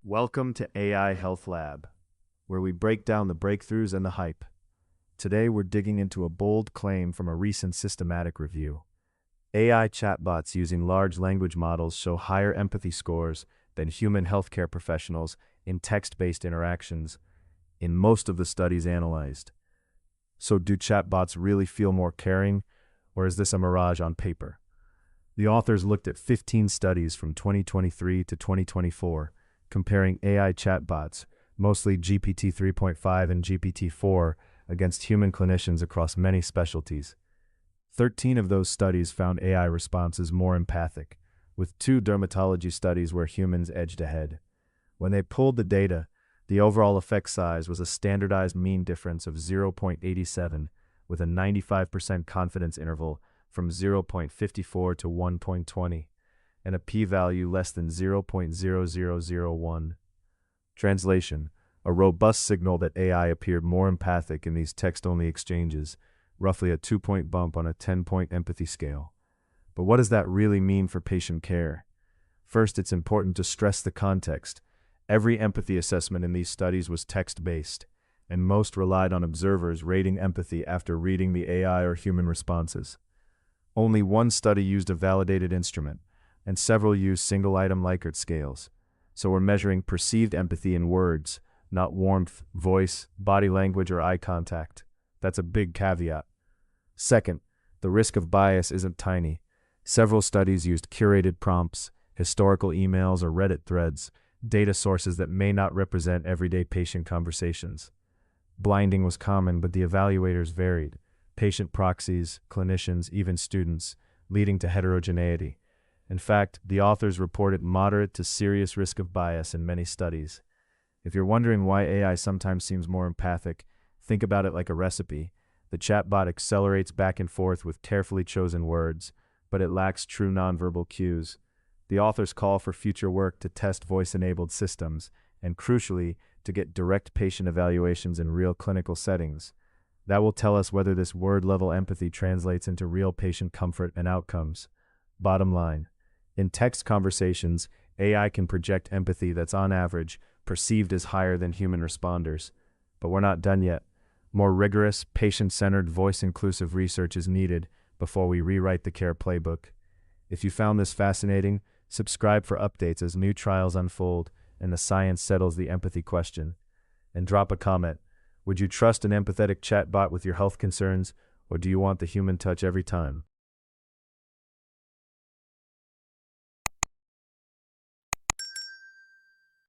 Welcome to AI Health Lab, where we break down the breakthroughs and the hype. Today we're digging into a bold claim from a recent systematic review. AI chatbots using large language models show higher empathy scores than human healthcare professionals in text-based interactions in most of the studies analyzed. So do chatbots really feel more caring, or is this a mirage on paper? The authors looked at 15 studies from 2023 to 2024, comparing AI chatbots, mostly GPT 3.5 and GPT 4, against human clinicians across many specialties. 13 of those studies found AI responses more empathic, with 2 dermatology studies where humans edged ahead. When they pulled the data, the overall effect size was a standardized mean difference of 0.87, with a 95% confidence interval from 0.54 to 1.20. And a p-value less than 0.0001. Translation: a robust signal that AI appeared more empathic in these text-only exchanges, roughly a 2-point bump on a 10-point empathy scale. But what does that really mean for patient care? First, it's important to stress the context. Every empathy assessment in these studies was text-based, and most relied on observers rating empathy after reading the AI or human responses. Only one study used a validated instrument, and several use single-item Likert scales. So we're measuring perceived empathy in words, not warmth, voice, body language, or eye contact. That's a big caveat. Second, the risk of bias isn't tiny. Several studies used curated prompts, historical emails, or Reddit threads, data sources that may not represent everyday patient conversations. Blinding was common, but the evaluators varied. Patient proxies, clinicians, even students, leading to heterogeneity. In fact, the authors reported moderate to serious risk of bias in many studies. If you're wondering why AI sometimes seems more empathic, think about it like a recipe. The chatbot accelerates back and forth with carefully chosen words, but it lacks true nonverbal cues. The authors call for future work to test voice-enabled systems, and crucially, to get direct patient evaluations in real clinical settings. That will tell us whether this word-level empathy translates into real patient comfort and outcomes. Bottom line: in text conversations, AI can project empathy that's on average perceived as higher than human responders. But we're not done yet. More rigorous, patient-centered, voice-inclusive research is needed before we rewrite the care playbook. If you found this fascinating, subscribe for updates as new trials unfold and the science settles the empathy question. And drop a comment. Would you trust an empathetic chatbot with your health concerns, or do you want the human touch every time?